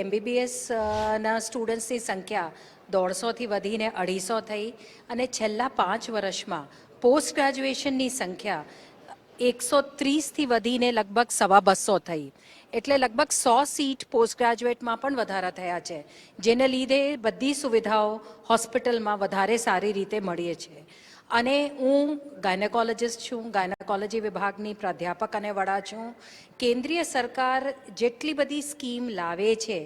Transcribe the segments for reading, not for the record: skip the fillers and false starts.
MBBS ના સ્ટુડન્ટ્સની સંખ્યા 150થી વધીને 250 થઈ અને છેલ્લા 5 વર્ષમાં પોસ્ટ ગ્રેજ્યુએશનની સંખ્યા 130થી વધીને લગભગ 250 થઈ. એટલે લગભગ 100 સીટ પોસ્ટ ગ્રેજ્યુએટમાં પણ વધારા થયા છે, જેને લીધે બધી સુવિધાઓ હોસ્પિટલમાં વધારે સારી રીતે મળે છે. અને હું ગાયનેકોલોજિસ્ટ છું, ગાયનેકોલોજી વિભાગની પ્રાધ્યાપક અને વડા છું. કેન્દ્રીય સરકાર જેટલી બધી સ્કીમ લાવે છે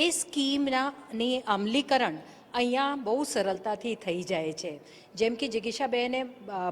એ સ્કીમની અમલીકરણ અહીંયા બહુ સરળતાથી થઈ જાય છે. જેમ કે જિગીશાબેને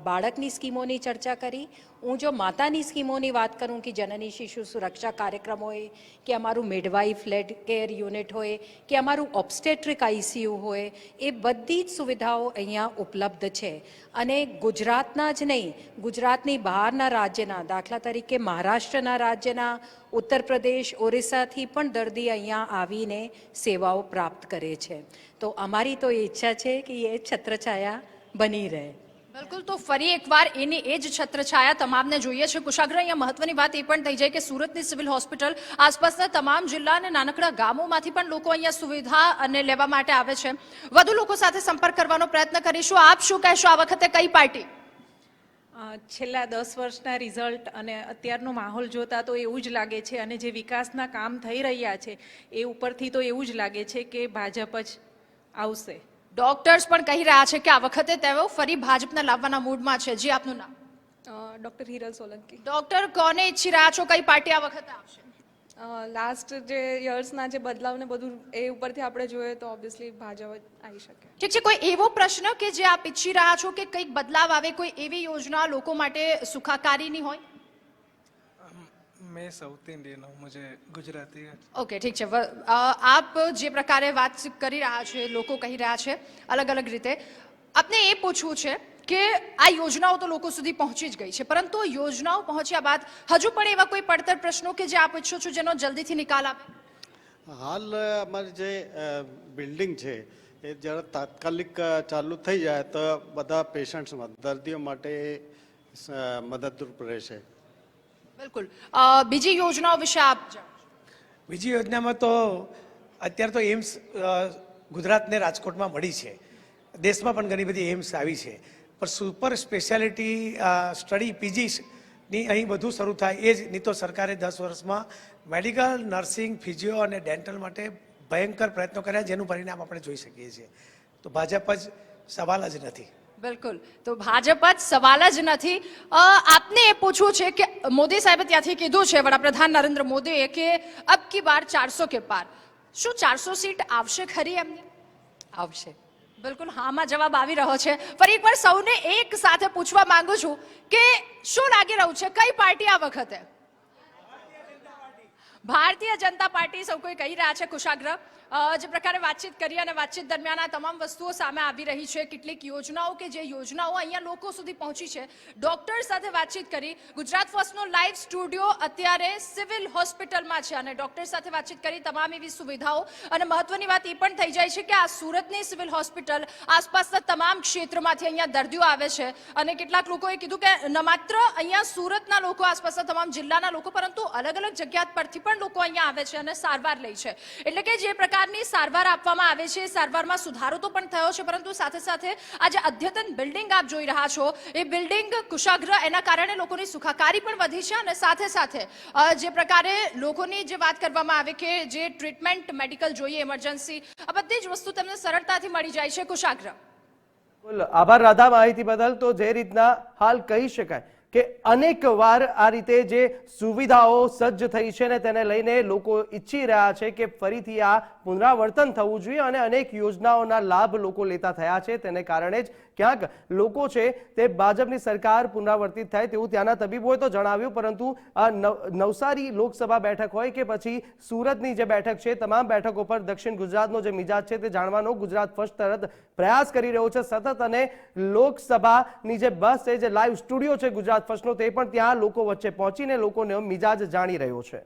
બાળકની સ્કીમોની ચર્ચા કરી, હું જો માતાની સ્કીમોની વાત કરું કે જનની શિશુ સુરક્ષા કાર્યક્રમ હોય કે અમારું મિડવાઇફ લેડ કેર યુનિટ હોય કે અમારું ઓબ્સ્ટેટ્રિક ICU હોય, એ બધી જ સુવિધાઓ અહીંયા ઉપલબ્ધ છે. અને ગુજરાતના જ નહીં, ગુજરાતની બહારના રાજ્યના, દાખલા તરીકે મહારાષ્ટ્રના રાજ્યના, ઉત્તર પ્રદેશ, ઓરિસ્સાથી પણ દર્દી અહીંયા આવીને સેવાઓ પ્રાપ્ત કરે છે. તો અમારી તો ઈચ્છા છે કે એ છત્રછાયા બની રહે. બિલકુલ, તો ફરી એકવાર એની એ જ છત્રછાયા તમામને જોઈએ છે. કુશાગ્ર, અહીંયા મહત્વની વાત એ પણ થઈ જાય કે સુરતની સિવિલ હોસ્પિટલ આસપાસના તમામ જિલ્લા અને નાનકડા ગામોમાંથી પણ લોકો અહીંયા સુવિધા અને લેવા માટે આવે છે. વધુ લોકો સાથે સંપર્ક કરવાનો પ્રયત્ન કરીશું. આપ શું કહેશો, આ વખતે કઈ પાર્ટી? છેલ્લા 10 વર્ષના રિઝલ્ટ અને અત્યારનો માહોલ જોતા તો એવું જ લાગે છે, અને જે વિકાસના કામ થઈ રહ્યા છે એ ઉપરથી તો એવું જ લાગે છે કે ભાજપ જ આવશે. ડોક્ટર્સ પણ કહી રહ્યા છે કે આ વખતે તેઓ ફરી ભાજપને લાવવાના મૂડમાં છે. જી, આપનું નામ? ડૉક્ટર હિરલ સોલંકી. ડોક્ટર, કોને ઈચ્છી રહ્યા છો, કઈ પાર્ટી આ વખતે આવશે? લાસ્ટ જે યર્સના જે બદલાવ ને બધું એ ઉપરથી આપણે જોઈએ તો ઓબ્વિયસલી ભાજપ આવી શકે. ઠીક છે, કોઈ એવો પ્રશ્ન કે જે આપ ઈચ્છી રહ્યા છો કે કંઈક બદલાવ આવે, કોઈ એવી યોજના લોકો માટે સુખાકારીની હોય? मैं साउथ इंडियन हूँ, मुझे गुजराती है. ઓકે, ઠીક છે. આપ જે પ્રકારે વાત કરી રહ્યા છે, લોકો કહી રહ્યા છે અલગ અલગ રીતે, આપને એ પૂછવું છે કે આ યોજનાઓ તો લોકો સુધી પહોંચી જ ગઈ છે, પરંતુ યોજનાઓ પહોંચ્યા બાદ હજુ પણ એવા કોઈ પડતર પ્રશ્નો કે જે આપ ઈચ્છો છો જેનો જલ્દીથી નિકાલ આવે? હાલ અમારી જે બિલ્ડિંગ છે એ જ્યારે તાત્કાલિક ચાલુ થઈ જાય તો બધા પેશન્ટ્સમાં, દર્દીઓ માટે મદદરૂપ રહેશે. બિલકુલ. બીજી યોજનાઓ વિશે આપ જાણો? બીજી યોજનામાં તો અત્યારે તો એમ્સ ગુજરાતને રાજકોટમાં મળી છે, દેશમાં પણ ઘણી બધી એમ્સ આવી છે, પણ સુપર સ્પેશિયાલિટી સ્ટડી PGની અહીં બધું શરૂ થાય એ જ નહીં તો સરકારે 10 વર્ષમાં મેડિકલ, નર્સિંગ, ફિઝિયો અને ડેન્ટલ માટે ભયંકર પ્રયત્નો કર્યા, જેનું પરિણામ આપણે જોઈ શકીએ છીએ. તો ભાજપ જ સવાલ જ નથી. બિલકુલ, તો ભાજપ જ સવાલ જ નથી. આપને એ પૂછવું છે કે મોદી સાહેબે ત્યાંથી કીધું છે, વડાપ્રધાન નરેન્દ્ર મોદીએ, કે અબ કી બાર 400 કે પાર. શું 400 સીટ આવશે ખરી એમને? આવશે. બિલકુલ, હામાં જવાબ આવી રહ્યો છે. ફરી એકવાર સૌને એક સાથે પૂછવા માંગુ છું કે શું લાગી રહ્યું છે, કઈ પાર્ટી આ વખતે? ભારતીય જનતા પાર્ટી સૌ કોઈ કહી રહ્યા છે. કુશાગ્ર, જે પ્રકારે વાતચીત કરી અને વાતચીત દરમિયાન આ તમામ વસ્તુઓ સામે આવી રહી છે, કેટલીક યોજનાઓ કે જે યોજનાઓ અહીંયા લોકો સુધી પહોંચી છે. ડોક્ટર સાથે વાતચીત કરી. ગુજરાત ફર્સ્ટનો લાઈવ સ્ટુડિયો અત્યારે સિવિલ હોસ્પિટલમાં છે અને ડોક્ટર સાથે વાતચીત કરી તમામ એવી સુવિધાઓ. અને મહત્વની વાત એ પણ થઈ જાય છે કે આ સુરતની સિવિલ હોસ્પિટલ આસપાસના તમામ ક્ષેત્રમાંથી અહીંયા દર્દીઓ આવે છે. અને કેટલાક લોકોએ કીધું કે ન માત્ર અહીંયા સુરતના લોકો, આસપાસના તમામ જિલ્લાના લોકો, પરંતુ અલગ અલગ જગ્યા પરથી પણ લોકો અહીંયા આવે છે અને સારવાર લે છે. એટલે કે જે પ્રકારની સારવાર આપવામાં આવે છે, સારવારમાં સુધારો તો પણ થયો છે, પરંતુ સાથે સાથે આ જે અદ્યતન બિલ્ડિંગ આપ જોઈ રહ્યા છો એ બિલ્ડિંગ કુશાગ્ર, એના કારણે લોકોની સુખાકારી પણ વધી છે. અને સાથે સાથે જે પ્રકારે લોકોની જે વાત કરવામાં આવે કે જે ટ્રીટમેન્ટ મેડિકલ જોઈએ, ઇમરજન્સી, આ બધી જ વસ્તુ તેમને સરળતાથી મળી જાય છે. કુશાગ્ર, આભાર રાધા માહિતી બદલ. તો જે રીતના હાલ કહી શકાય કે અનેક વાર આ રીતે જે સુવિધાઓ સજ્જ થઈ છે ને તેને લઈને લોકો ઈચ્છી રહ્યા છે કે ફરીથી આ પુનરાવર્તન થવું જોઈએ અને અનેક યોજનાઓના લાભ લોકો લેતા થયા છે. તેને કારણે જ ક્યાંક લોકો છે તે ભાજપની સરકાર પુનરાવર્તિત થાય તેવું ત્યાંના તબીબોએ તો જણાવ્યું, પરંતુ આ નવસારી લોકસભા બેઠક હોય કે પછી સુરતની જે બેઠક છે, તમામ બેઠકો પર દક્ષિણ ગુજરાતનો જે મિજાજ છે તે જાણવાનો ગુજરાત ફર્સ્ટ તરત પ્રયાસ કરી રહ્યો છે સતત. અને લોકસભાની જે બસ છે, જે લાઈવ સ્ટુડિયો છે ગુજરાત ફર્સ્ટનો, તે પણ ત્યાં લોકો વચ્ચે પહોંચીને લોકોનો મિજાજ જાણી રહ્યો છે.